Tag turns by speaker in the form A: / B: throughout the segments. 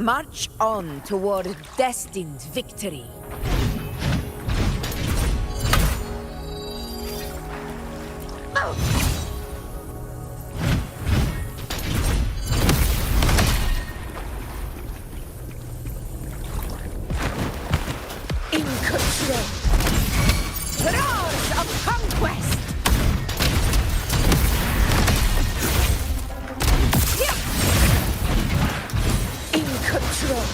A: March on toward destined victory. In control. Roars of conquest. In control.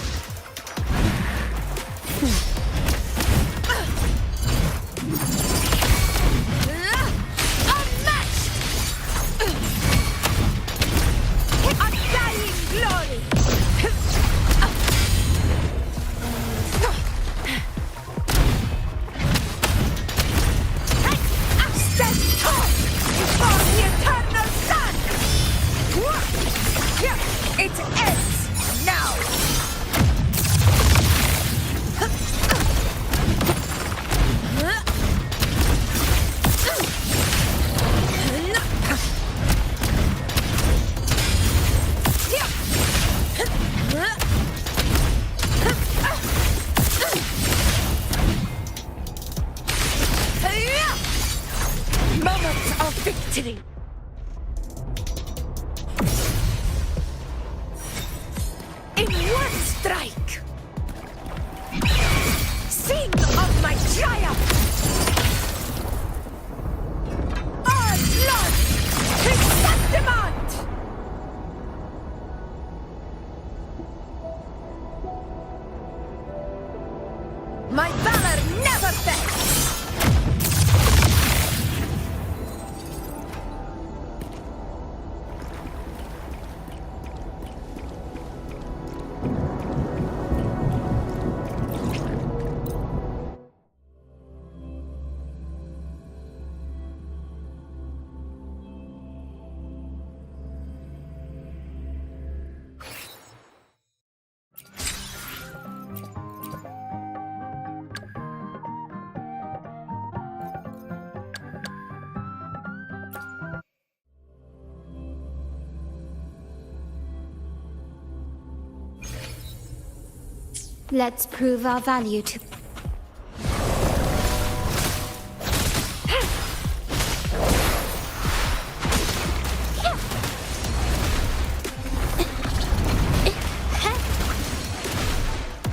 A: Unmatched. Undying glory. Stand tall before the eternal sun. It ends now. Moment of victory. In one strike. Sing of my triumph. All blood is Septimont. My valor never fails.
B: Let's prove our value to...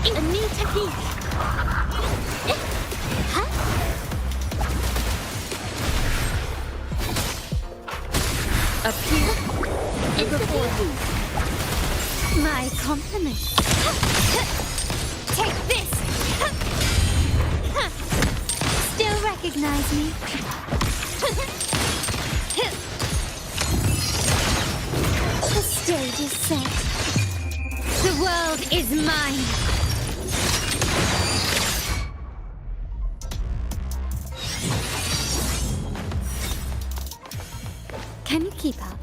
B: A new technique.
A: Appear before you.
B: My compliments. Take this! Still recognize me? The stage is set. The world is mine. Can you keep up?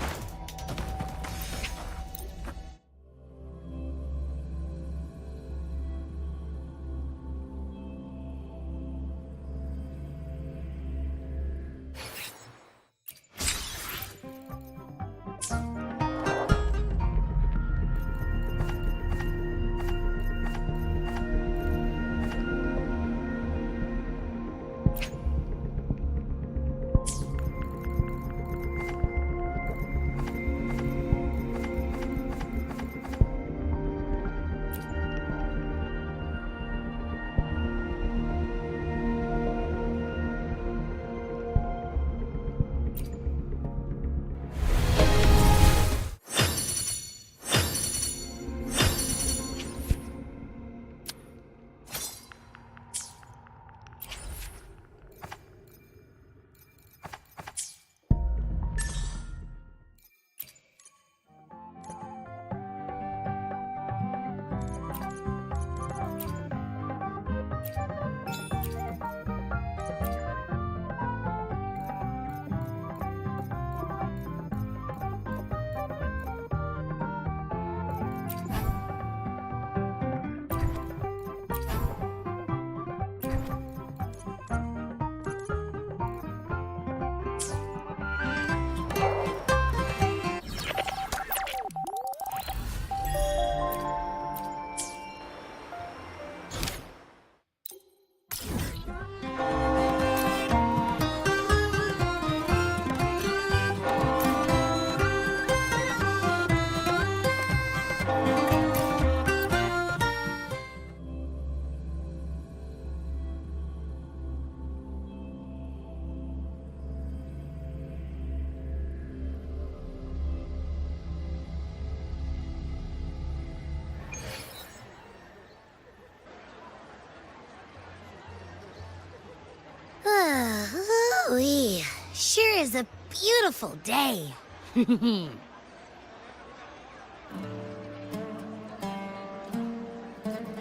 B: Ooh-wee, sure is a beautiful day.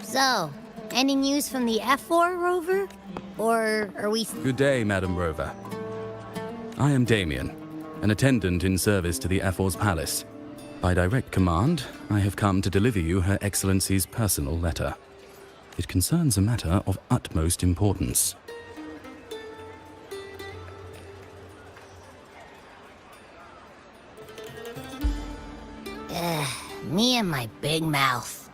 B: So, any news from the F4 rover? Or are we...
C: Good day, Madam Rover. I am Damien, an attendant in service to the F4's palace. By direct command, I have come to deliver you Her Excellency's personal letter. It concerns a matter of utmost importance.
B: Me and my big mouth.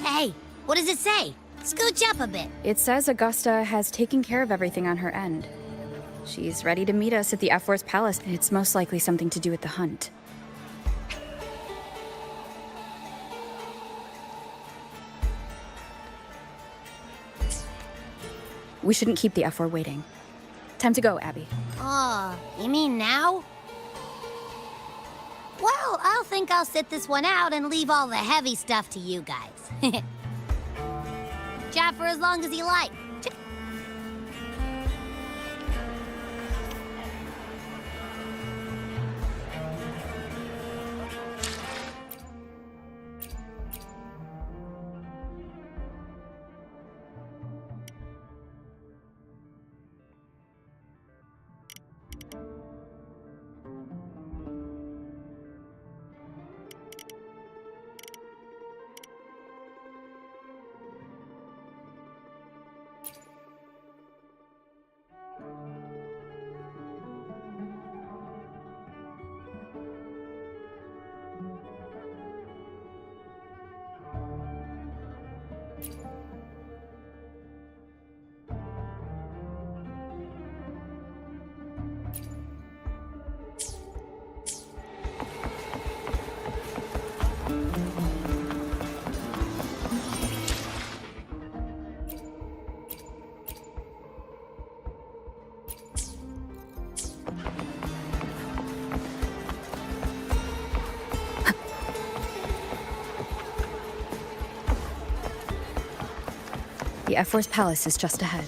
B: Hey, what does it say? Scooch up a bit.
D: It says Augusta has taken care of everything on her end. She's ready to meet us at the F4's palace. It's most likely something to do with the hunt. We shouldn't keep the F4 waiting. Time to go, Abby.
B: Oh, you mean now? Well, I'll think I'll sit this one out and leave all the heavy stuff to you guys. Chat for as long as you like.
D: The F4's palace is just ahead.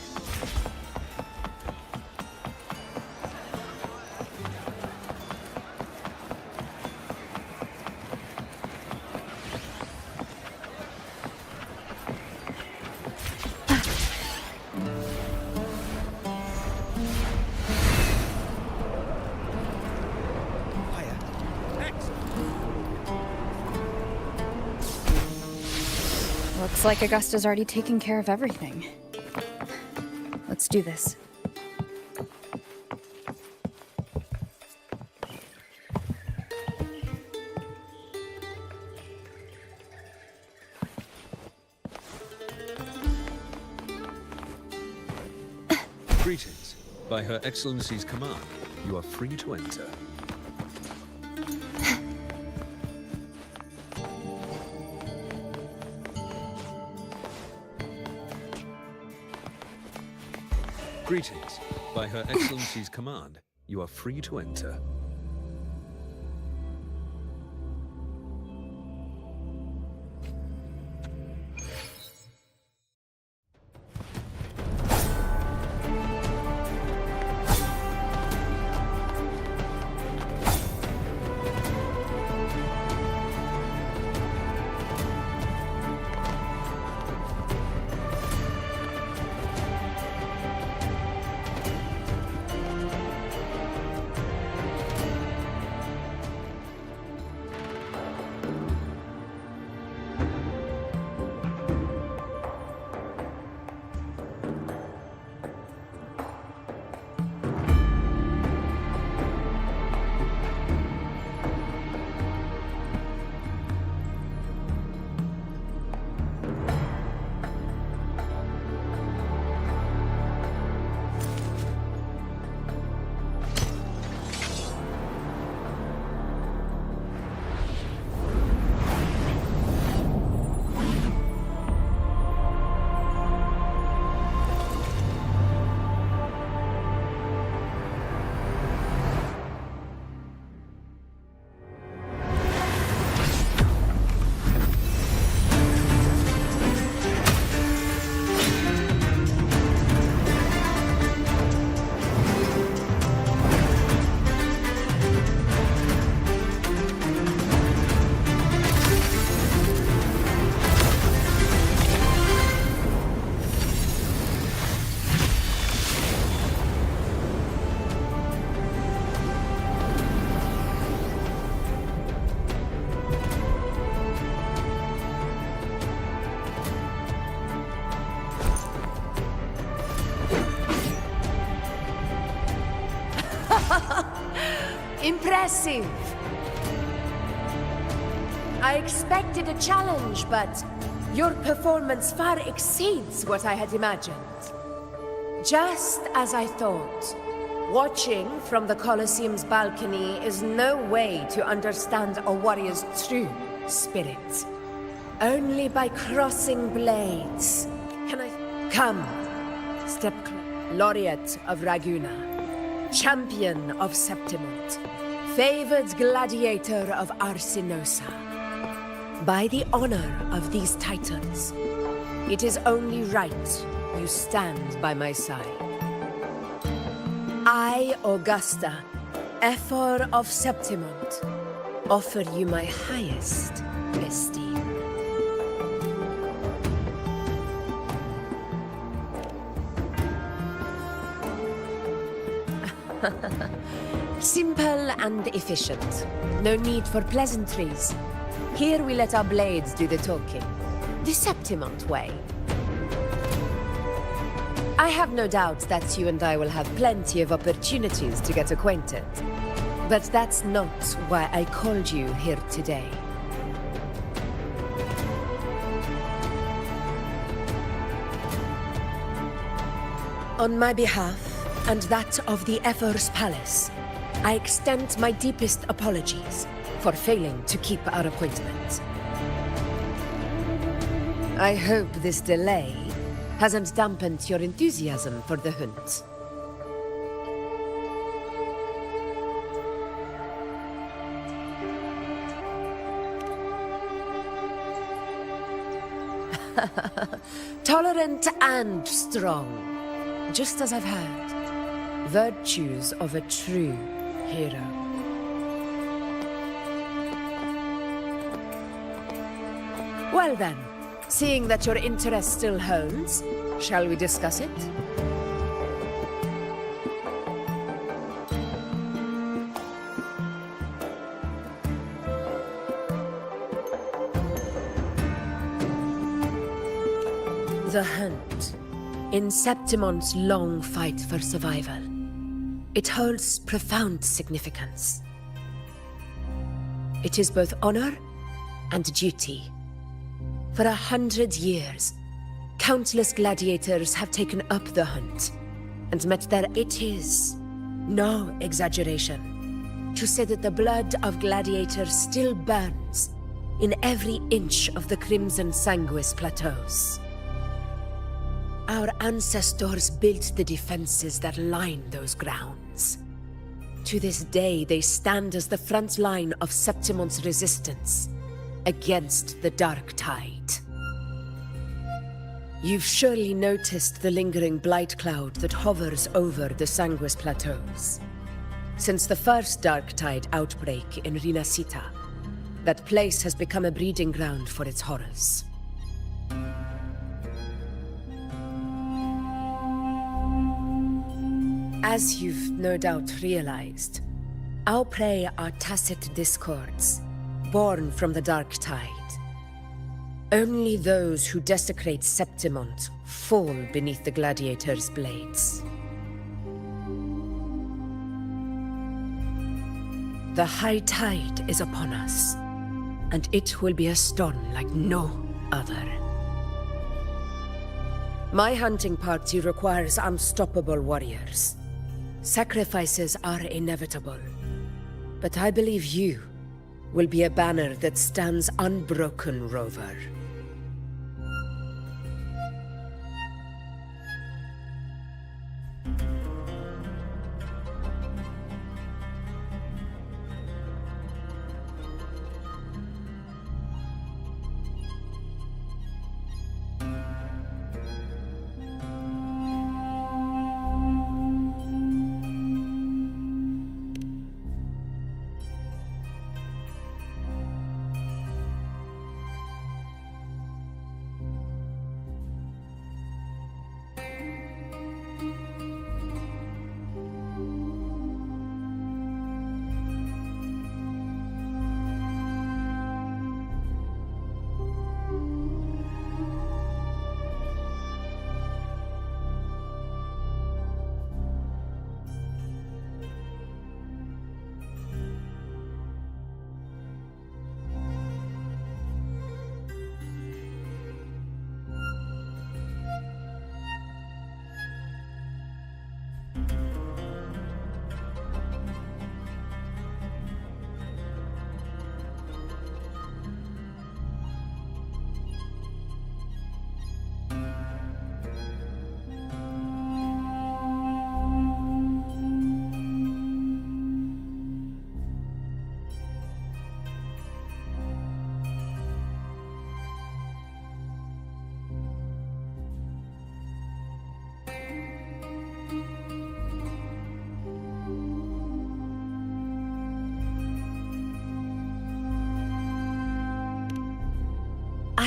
D: Looks like Augusta's already taken care of everything. Let's do this.
E: Greetings. By Her Excellency's command, you are free to enter. Greetings. By Her Excellency's command, you are free to enter.
A: Impressive. I expected a challenge, but your performance far exceeds what I had imagined. Just as I thought. Watching from the Colosseum's balcony is no way to understand a warrior's true spirit. Only by crossing blades can I... Come. Step close. Laureate of Raguna. Champion of Septimont. Favored gladiator of Arsinosa. By the honor of these titles, it is only right you stand by my side. I, Augusta, Ephor of Septimont, offer you my highest esteem. Simple and efficient. No need for pleasantries. Here we let our blades do the talking. The Septimont way. I have no doubt that you and I will have plenty of opportunities to get acquainted. But that's not why I called you here today. On my behalf, and that of the Ephor's Palace, I extend my deepest apologies for failing to keep our appointment. I hope this delay hasn't dampened your enthusiasm for the hunt. Tolerant and strong, just as I've heard. Virtues of a true hero. Well then, seeing that your interest still holds, shall we discuss it? The hunt. In Septimont's long fight for survival. It holds profound significance. It is both honor and duty. For 100 years, countless gladiators have taken up the hunt and met their... It is no exaggeration to say that the blood of gladiators still burns in every inch of the Crimson Sanguis plateaus. Our ancestors built the defenses that line those grounds. To this day, they stand as the front line of Septimont's resistance against the Dark Tide. You've surely noticed the lingering blight cloud that hovers over the Sanguis plateaus. Since the first Dark Tide outbreak in Rinasita, that place has become a breeding ground for its horrors. As you've no doubt realized, our prey are tacit discords, born from the Dark Tide. Only those who desecrate Septimont fall beneath the gladiators' blades. The high tide is upon us, and it will be a storm like no other. My hunting party requires unstoppable warriors. Sacrifices are inevitable, but I believe you will be a banner that stands unbroken, Rover.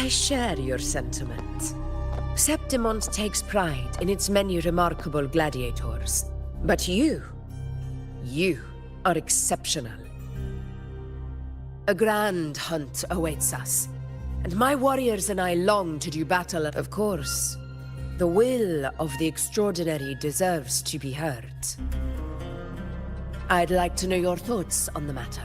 A: I share your sentiment. Septimont takes pride in its many remarkable gladiators. But you are exceptional. A grand hunt awaits us, and my warriors and I long to do battle. Of course, the will of the extraordinary deserves to be heard. I'd like to know your thoughts on the matter.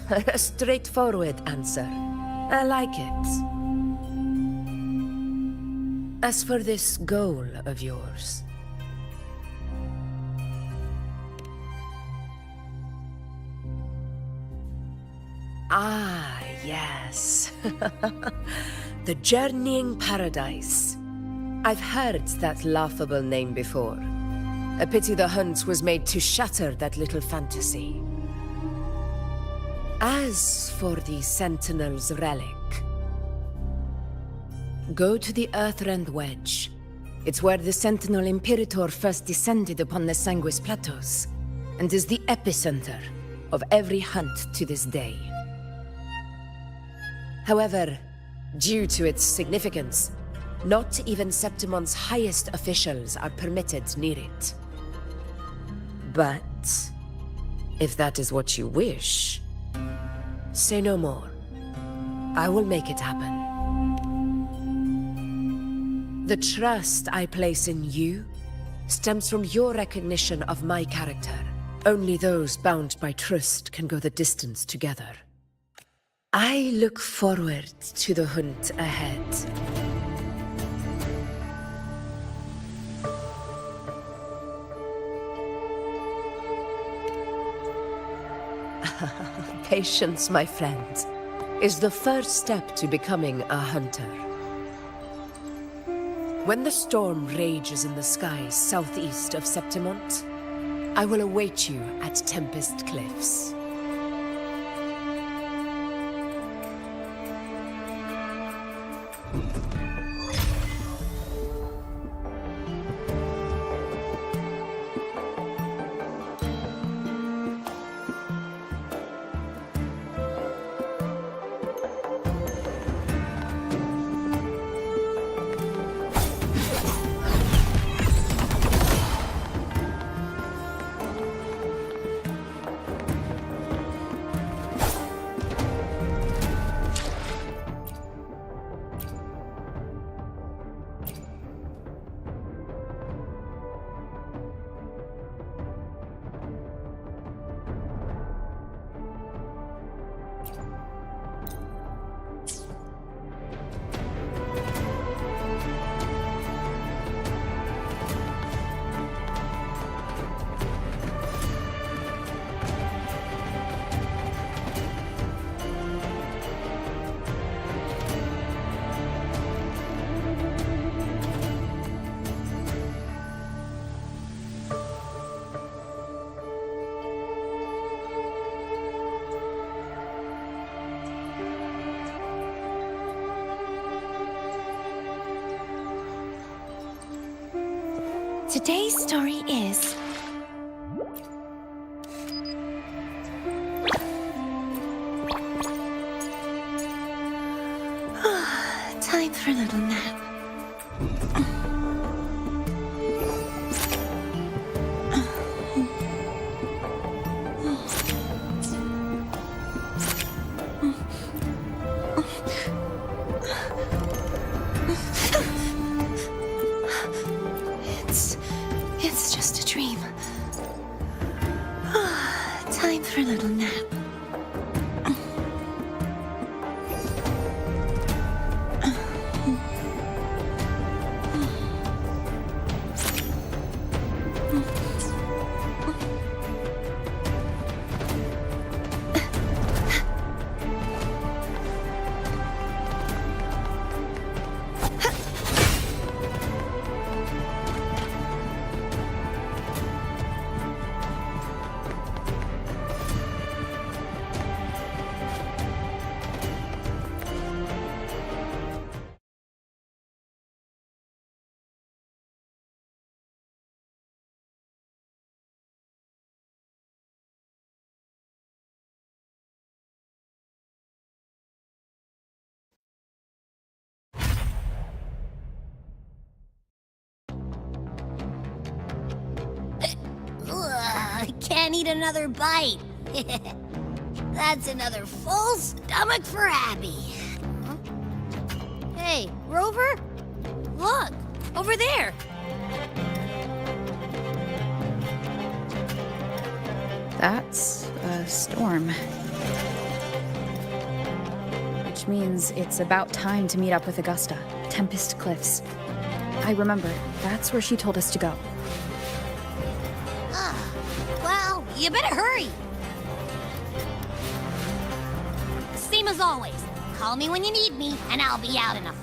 A: A straightforward answer. I like it. As for this goal of yours... Ah, yes. The Journeying Paradise. I've heard that laughable name before. A pity the hunt was made to shatter that little fantasy. As for the Sentinel's relic, go to the Earthrend Wedge. It's where the Sentinel Imperator first descended upon the Sanguis Plateaus, and is the epicenter of every hunt to this day. However, due to its significance, not even Septimont's highest officials are permitted near it. But if that is what you wish, say no more. I will make it happen. The trust I place in you stems from your recognition of my character. Only those bound by trust can go the distance together. I look forward to the hunt ahead. Patience, my friend, is the first step to becoming a hunter. When the storm rages in the skies southeast of Septimont, I will await you at Tempest Cliffs.
F: Today's story is... time for a little nap. It's just a dream. Time for a little nap.
B: I can't eat another bite. That's another full stomach for Abby. Huh? Hey, Rover? Look, over there.
D: That's a storm. Which means it's about time to meet up with Augusta. Tempest Cliffs. I remember, that's where she told us to go.
B: Well, you better hurry. Same as always. Call me when you need me, and I'll be out enough.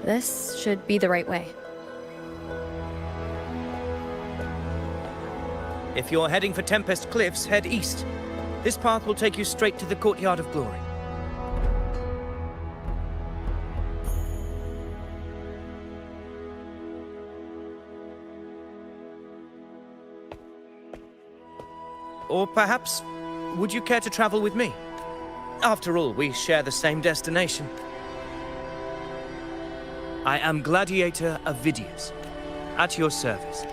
D: This should be the right way.
G: If you're heading for Tempest Cliffs, head east. This path will take you straight to the Courtyard of Glory. Or perhaps, would you care to travel with me? After all, we share the same destination. I am Gladiator Avidius, at your service.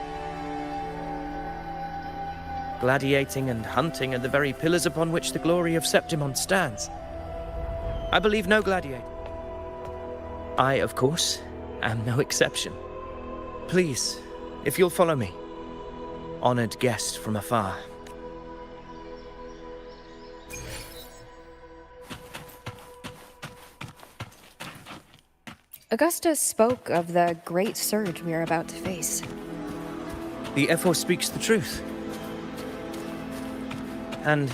G: Gladiating and hunting are the very pillars upon which the glory of Septimon stands. I believe no gladiator. I, of course, am no exception. Please, if you'll follow me. Honored guest from afar.
D: Augusta spoke of the great surge we are about to face.
G: The Ephor speaks the truth. And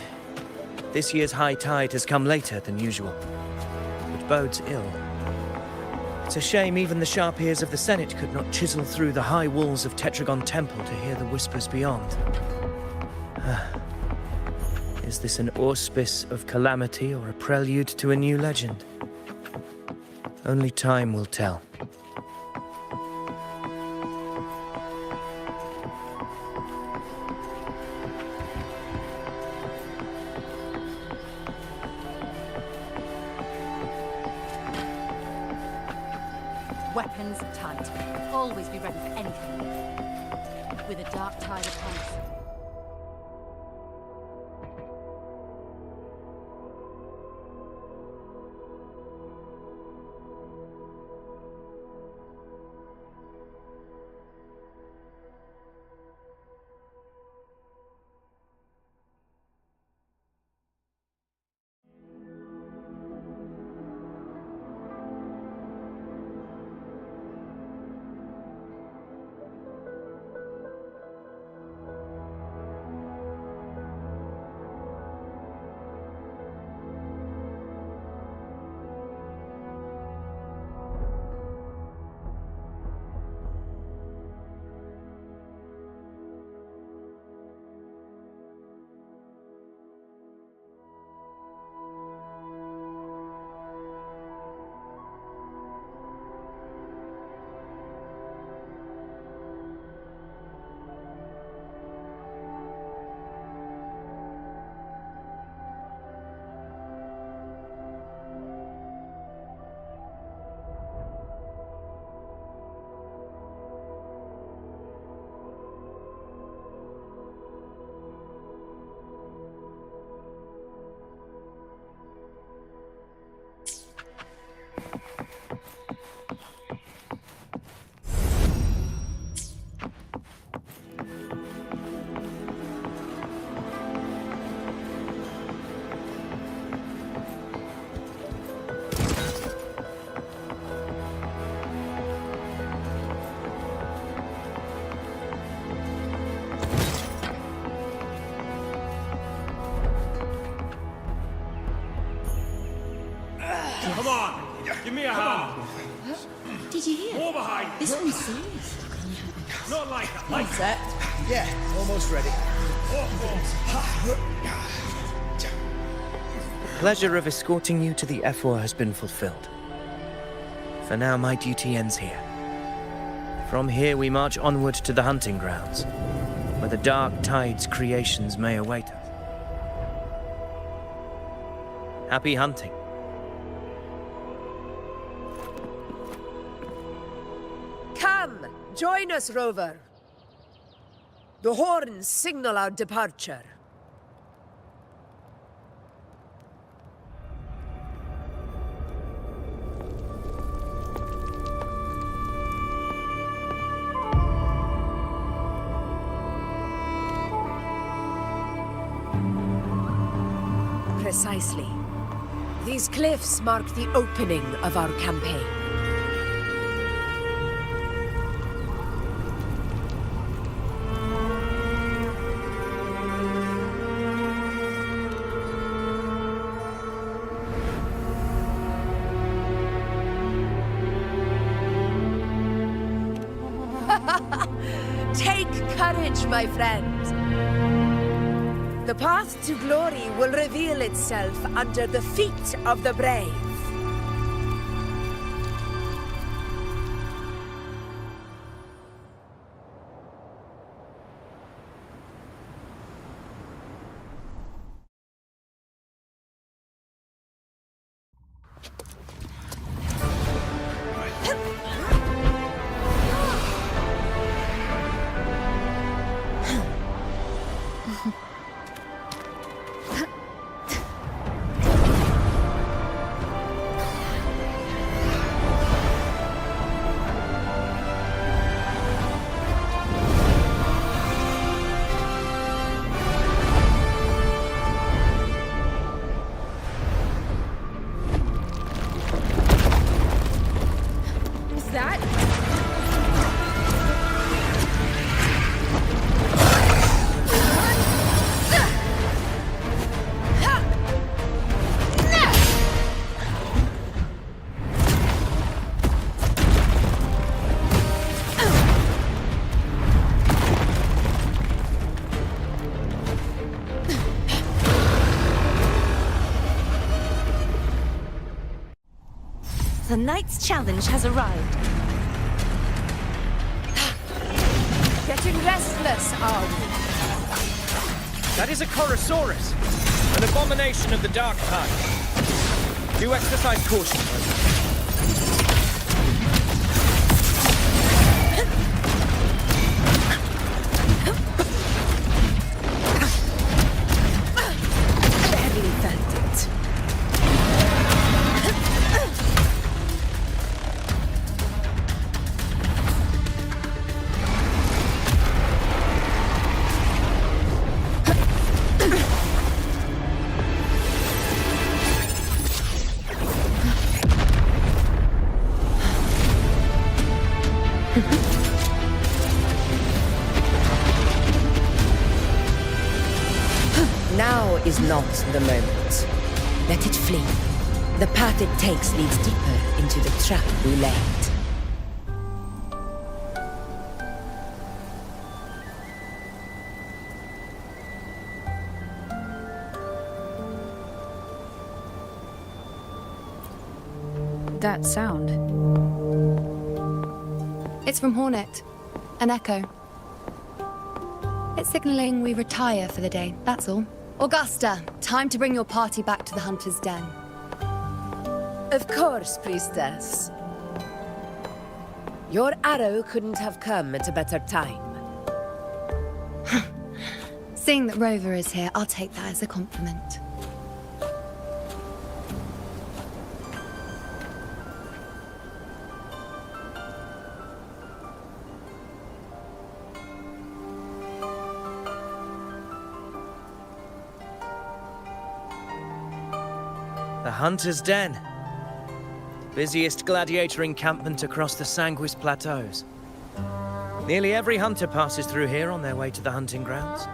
G: this year's high tide has come later than usual, which bodes ill. It's a shame even the sharp ears of the Senate could not chisel through the high walls of Tetragon Temple to hear the whispers beyond. Is this an auspice of calamity or a prelude to a new legend? Only time will tell.
H: Weapons tight. Always be ready for anything. With a dark tide upon us.
I: Come on! Give me a hand!
F: Did you hear?
I: More behind!
F: This one's serious.
I: Not like that! Like
J: Set? Yeah, almost ready.
G: The pleasure of escorting you to the F4 has been fulfilled. For now, my duty ends here. From here, we march onward to the hunting grounds, where the Dark Tide's creations may await us. Happy hunting.
A: Come, join us, Rover. The horns signal our departure. Precisely. These cliffs mark the opening of our campaign. Take courage, my friend. The path to glory will reveal itself under the feet of the brave.
F: The knight's challenge has arrived.
A: Getting restless, are we?
G: That is a Chorosaurus, an abomination of the Dark Tide. Do exercise caution.
A: Barely felt it. Now is not the moment. Let it flee. The path it takes leads deeper into the trap we laid.
D: That sound.
K: It's from Hornet. An echo. It's signaling we retire for the day, that's all. Augusta, time to bring your party back to the Hunter's Den.
A: Of course, Priestess. Your arrow couldn't have come at a better time.
K: Seeing that Rover is here, I'll take that as a compliment.
G: The Hunter's Den. Busiest gladiator encampment across the Sanguis Plateaus. Nearly every hunter passes through here on their way to the hunting grounds.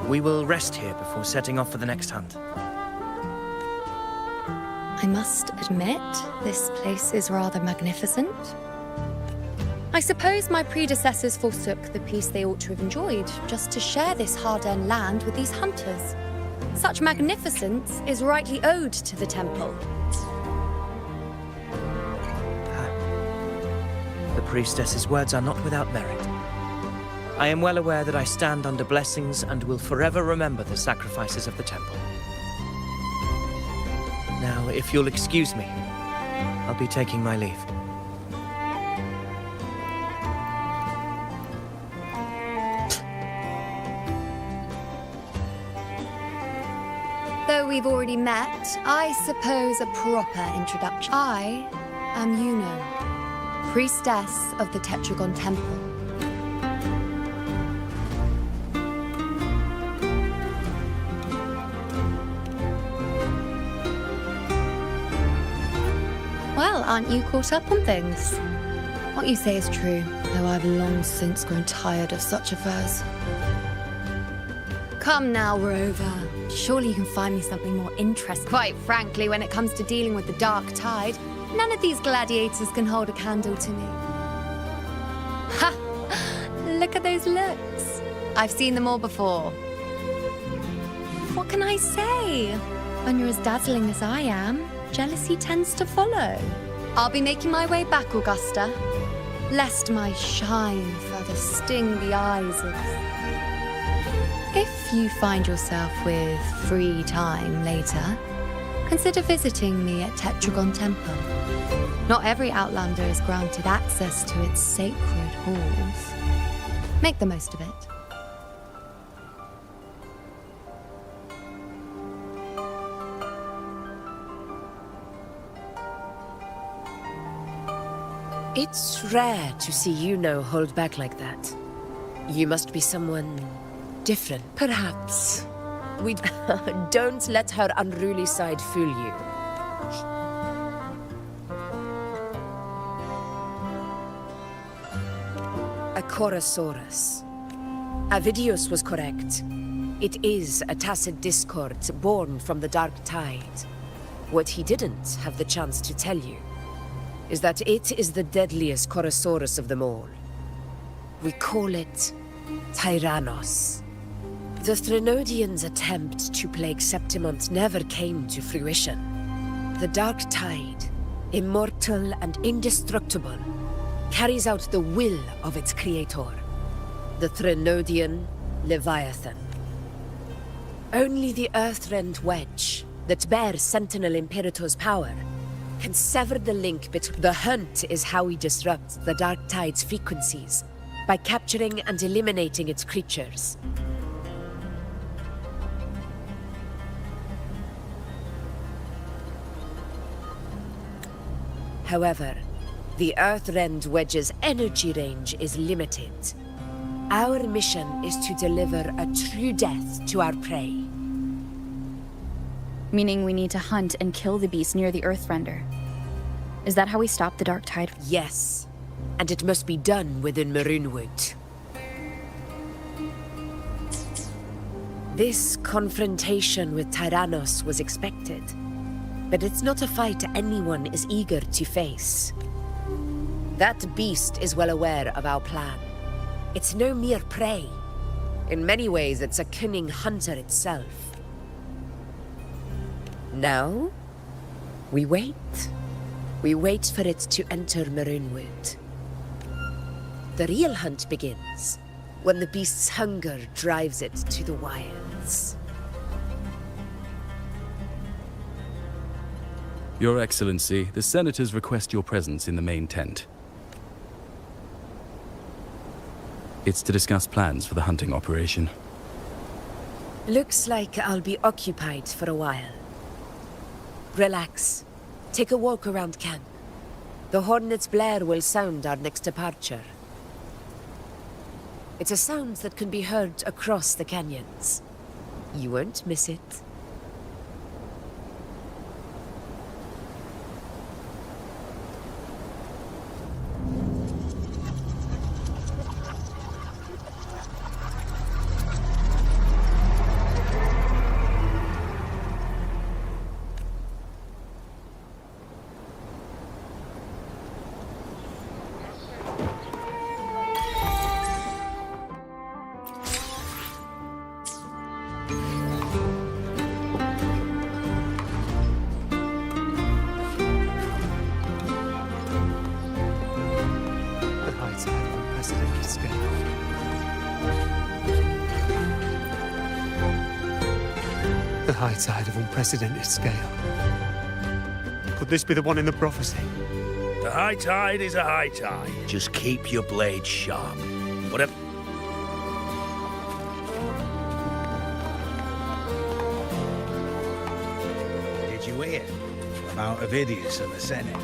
G: We will rest here before setting off for the next hunt.
K: I must admit, this place is rather magnificent. I suppose my predecessors forsook the peace they ought to have enjoyed just to share this hard-earned land with these hunters. Such magnificence is rightly owed to the temple.
G: The priestess's words are not without merit. I am well aware that I stand under blessings and will forever remember the sacrifices of the temple. Now, if you'll excuse me, I'll be taking my leave.
K: Though we've already met, I suppose a proper introduction. I am Ionno, priestess of the Tetragon Temple. Well, aren't you caught up on things? What you say is true, though I've long since grown tired of such affairs. Come now, Rover. Surely you can find me something more interesting. Quite frankly, when it comes to dealing with the dark tide, none of these gladiators can hold a candle to me. Ha! Look at those looks. I've seen them all before. What can I say? When you're as dazzling as I am, jealousy tends to follow. I'll be making my way back, Augusta, lest my shine further sting the eyes of... If you find yourself with free time later, consider visiting me at Tetragon Temple. Not every Outlander is granted access to its sacred halls. Make the most of it.
A: It's rare to see Ionno hold back like that. You must be someone different, perhaps. We don't let her unruly side fool you. A Chorosaurus. Avidius was correct. It is a tacit discord born from the dark tide. What he didn't have the chance to tell you is that it is the deadliest Chorosaurus of them all. We call it Tyrannos. The Threnodians' attempt to plague Septimont never came to fruition. The dark tide, immortal and indestructible, carries out the will of its creator, the Threnodian Leviathan. Only the Earthrend Wedge, that bears Sentinel Imperator's power, can sever the link between... The hunt is how we disrupt the dark tide's frequencies, by capturing and eliminating its creatures. However, the Earthrend Wedge's energy range is limited. Our mission is to deliver a true death to our prey.
D: Meaning we need to hunt and kill the beast near the Earthrender. Is that how we stop the dark tide?
A: Yes, and it must be done within Maroonwood. This confrontation with Tyrannos was expected, but it's not a fight anyone is eager to face. That beast is well aware of our plan. It's no mere prey. In many ways, it's a cunning hunter itself. Now, we wait. We wait for it to enter Maroonwood. The real hunt begins when the beast's hunger drives it to the wilds.
C: Your Excellency, the Senators request your presence in the main tent. It's to discuss plans for the hunting operation.
A: Looks like I'll be occupied for a while. Relax. Take a walk around camp. The hornet's blare will sound our next departure. It's a sound that can be heard across the canyons. You won't miss it.
J: The high tide of unprecedented scale. The high tide of unprecedented scale. Could this be the one in the prophecy?
L: The high tide is a high tide. Just keep your blade sharp. Whatever.
M: Did you hear about Ovidius and the Senate?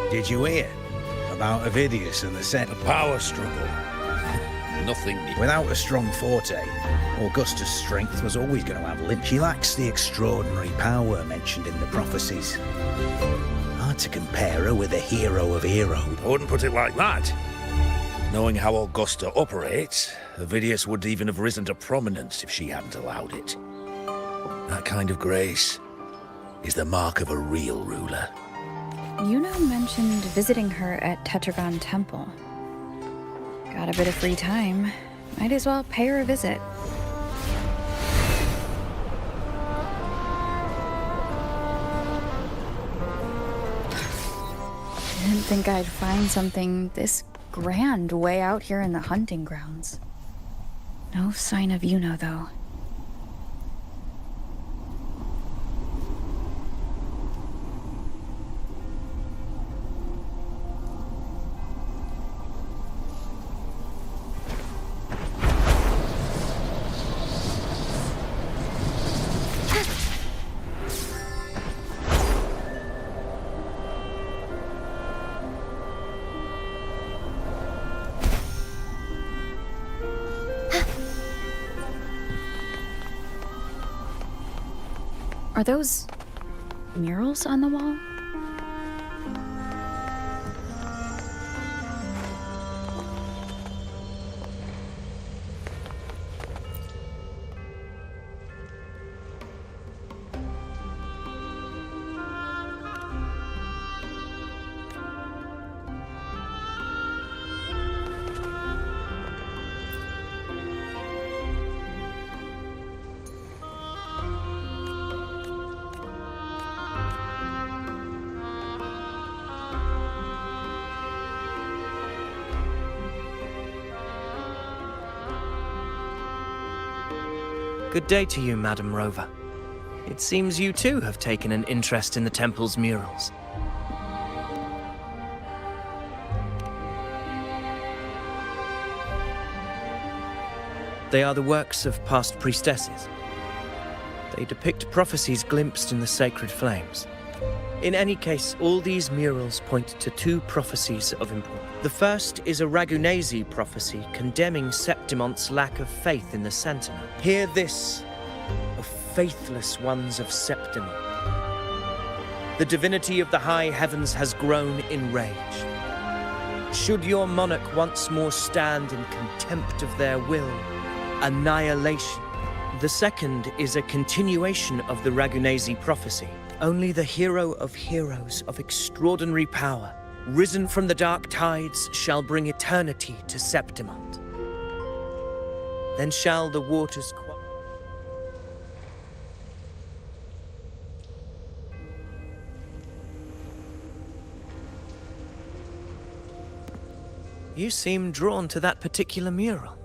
M: Did you hear about Ovidius and the Senate?
L: A power struggle. Nothing new.
M: Without a strong forte, Augusta's strength was always going to have limits. She lacks the extraordinary power mentioned in the prophecies. Hard to compare her with a hero of heroes.
L: I wouldn't put it like that. Knowing how Augusta operates, Ovidius would even have risen to prominence if she hadn't allowed it. That kind of grace is the mark of a real ruler.
D: Yuno mentioned visiting her at Tetragon Temple. Got a bit of free time. Might as well pay her a visit. Didn't think I'd find something this grand way out here in the hunting grounds. No sign of Yuno, though. Are those murals on the wall?
G: Good day to you, Madam Rover. It seems you too have taken an interest in the temple's murals. They are the works of past priestesses. They depict prophecies glimpsed in the sacred flames. In any case, all these murals point to two prophecies of importance. The first is a Ragunesi prophecy condemning Septimon's lack of faith in the Sentinel. Hear this, O faithless ones of Septimont. The divinity of the high heavens has grown enraged. Should your monarch once more stand in contempt of their will, annihilation. The second is a continuation of the Ragunesi prophecy. Only the hero of heroes of extraordinary power, risen from the dark tides, shall bring eternity to Septimont. Then shall the waters You seem drawn to that particular mural.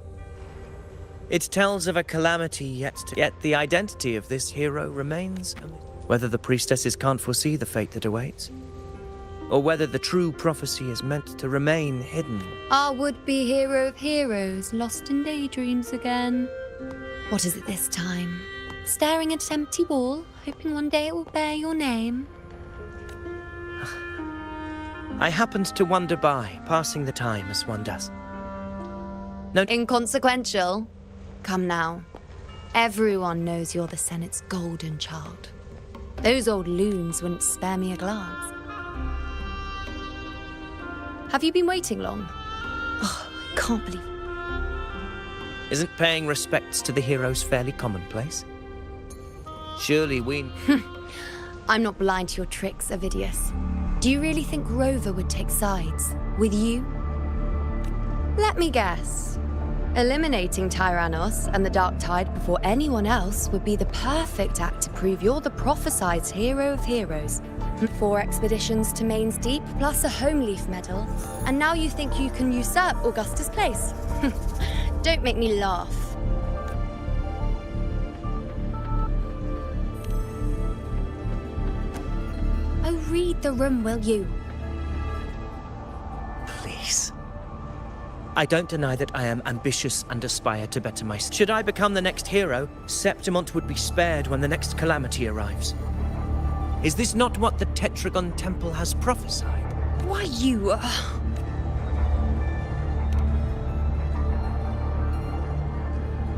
G: It tells of a calamity yet the identity of this hero remains a mystery. Whether the priestesses can't foresee the fate that awaits, or whether the true prophecy is meant to remain hidden.
K: Our would-be hero of heroes, lost in daydreams again. What is it this time? Staring at an empty wall, hoping one day it will bear your name?
G: I happened to wander by, passing the time as one does. No,
K: inconsequential. Come now. Everyone knows you're the Senate's golden child. Those old loons wouldn't spare me a glance. Have you been waiting long? Oh, I can't believe it.
G: Isn't paying respects to the heroes fairly commonplace? Surely we...
K: I'm not blind to your tricks, Avidius. Do you really think Rover would take sides with you? Let me guess. Eliminating Tyrannos and the Dark Tide before anyone else would be the perfect act to prove you're the prophesied hero of heroes. 4 expeditions to Main's Deep, plus a Home Leaf medal, and now you think you can usurp Augusta's place. Don't make me laugh. Oh, read the room, will you?
G: Please. I don't deny that I am ambitious and aspire to better myself. Should I become the next hero, Septimont would be spared when the next calamity arrives. Is this not what the Tetragon Temple has prophesied?
K: Why, you...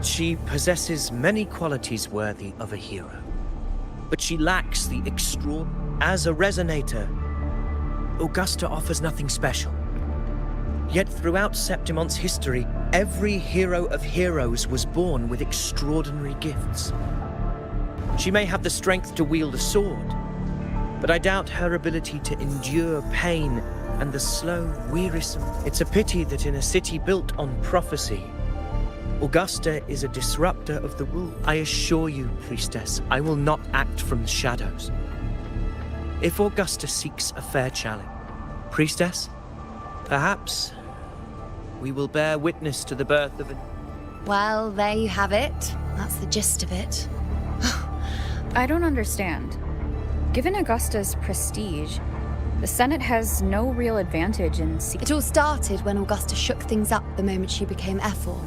G: She possesses many qualities worthy of a hero, but she lacks the extraordinary. As a resonator, Augusta offers nothing special. Yet throughout Septimont's history, every hero of heroes was born with extraordinary gifts. She may have the strength to wield a sword, but I doubt her ability to endure pain and the slow, wearisome... It's a pity that in a city built on prophecy, Augusta is a disruptor of the rule. I assure you, priestess, I will not act from the shadows. If Augusta seeks a fair challenge, priestess, perhaps we will bear witness to the birth of a...
K: Well, there you have it. That's the gist of it.
D: I don't understand. Given Augusta's prestige, the Senate has no real advantage in...
K: It all started when Augusta shook things up the moment she became Ephor,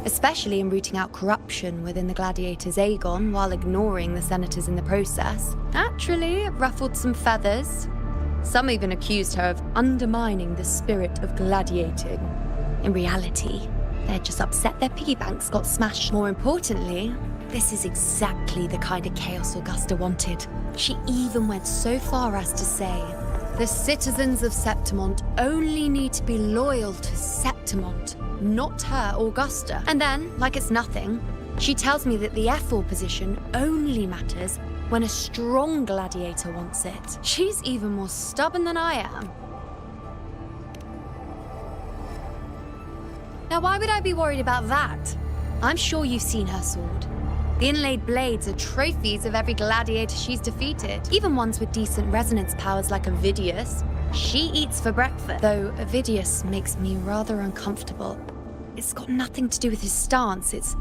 K: especially in rooting out corruption within the gladiators Aegon while ignoring the senators in the process. Naturally, it ruffled some feathers. Some even accused her of undermining the spirit of gladiating. In reality, they're just upset their piggy banks got smashed. More importantly, this is exactly the kind of chaos Augusta wanted. She even went so far as to say, the citizens of Septimont only need to be loyal to Septimont, not her, Augusta. And then, like it's nothing, she tells me that the Ephor position only matters when a strong gladiator wants it. She's even more stubborn than I am. Now, why would I be worried about that? I'm sure you've seen her sword. The inlaid blades are trophies of every gladiator she's defeated, even ones with decent resonance powers like Avidius. She eats for breakfast, though Avidius makes me rather uncomfortable. It's got nothing to do with his stance, it's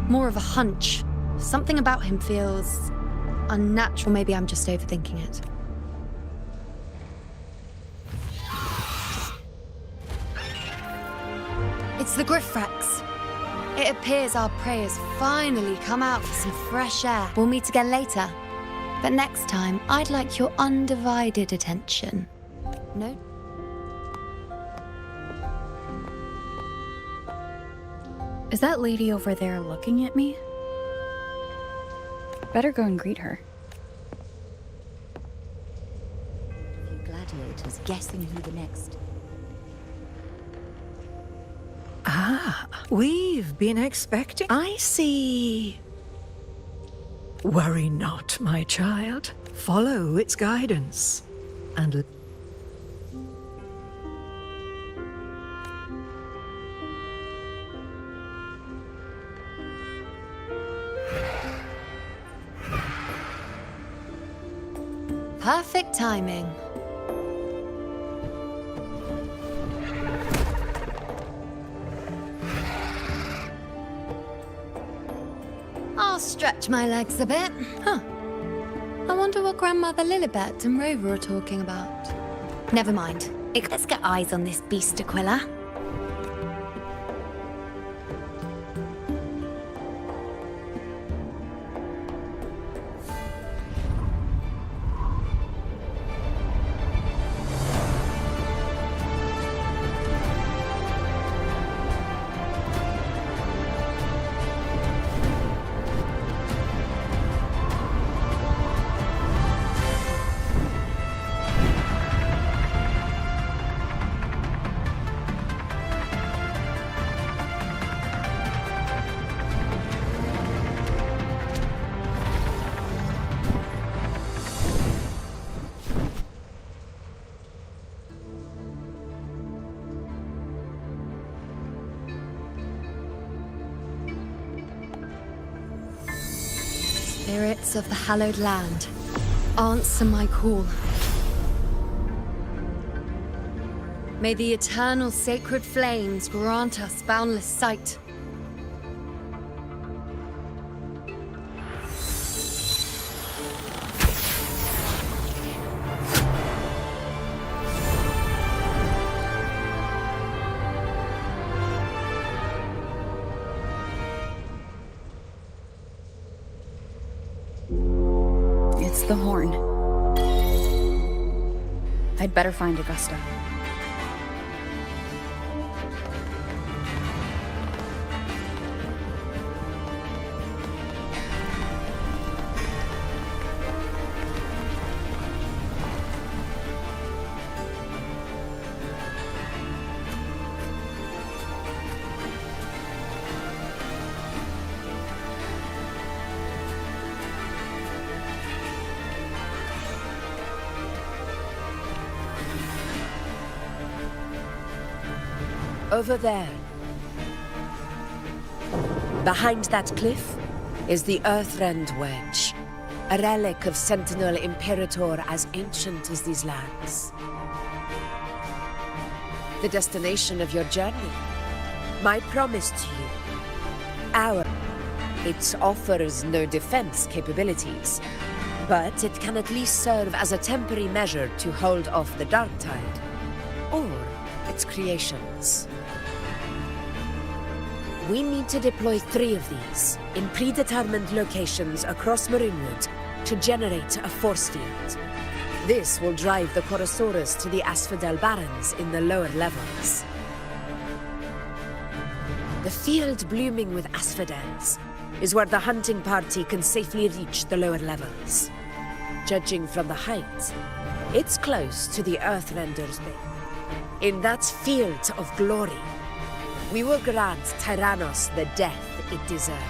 K: more of a hunch. Something about him feels unnatural. Maybe I'm just overthinking it. It's the Griffrex. It appears our prey has finally come out for some fresh air. We'll meet again later. But next time, I'd like your undivided attention. No?
D: Is that lady over there looking at me? Better go and greet her.
F: Gladiators guessing who the next.
N: Ah, we've been expecting. I see. Worry not, my child. Follow its guidance. And
K: perfect timing. I'll stretch my legs a bit. Huh. I wonder what Grandmother Lilibet and Rover are talking about. Never mind. Let's get eyes on this beast, Aquila. Spirits of the hallowed land, answer my call. May the eternal sacred flames grant us boundless sight.
D: It's the horn. I'd better find Augusta.
A: Over there. Behind that cliff is the Earthrend Wedge, a relic of Sentinel Imperator as ancient as these lands. The destination of your journey, my promise to you. It offers no defense capabilities, but it can at least serve as a temporary measure to hold off the dark tide, or its creations. We need to deploy 3 of these in predetermined locations across Maroonwood to generate a force field. This will drive the Chorosaurus to the Asphodel Barrens in the lower levels. The field blooming with asphodels is where the hunting party can safely reach the lower levels. Judging from the height, it's close to the Earthrender's Bay. In that field of glory, we will grant Tyrannos the death it deserves.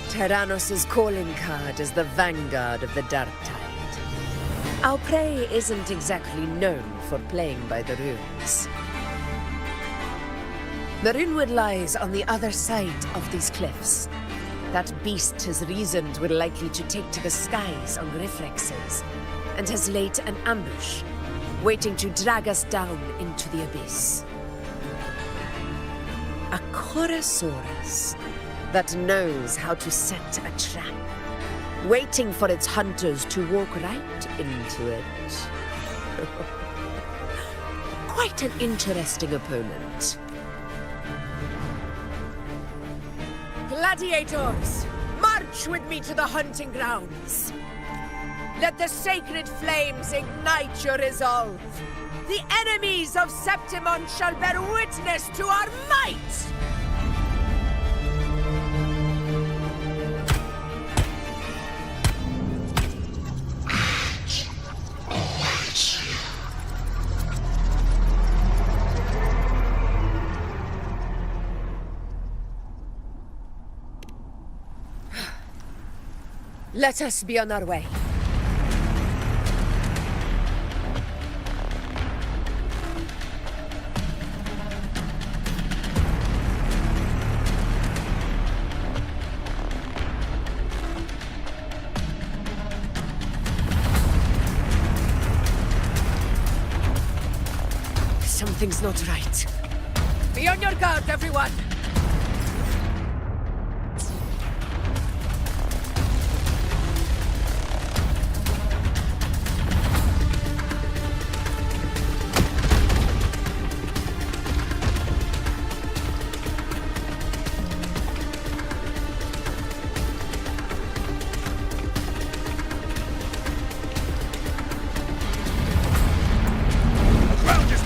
A: Tyrannos' calling card is the vanguard of the Dark Tide. Our prey isn't exactly known for playing by the rules. Maroonwood lies on the other side of these cliffs. That beast has reasoned we're likely to take to the skies on Griffrexes, and has laid an ambush. waiting to drag us down into the abyss. A Corasaurus that knows how to set a trap, waiting for its hunters to walk right into it. Quite an interesting opponent. Gladiators, march with me to the hunting grounds. Let the sacred flames ignite your resolve. The enemies of Septimon shall bear witness to our might! Let us be on our way. Something's not right. Be on your guard, everyone!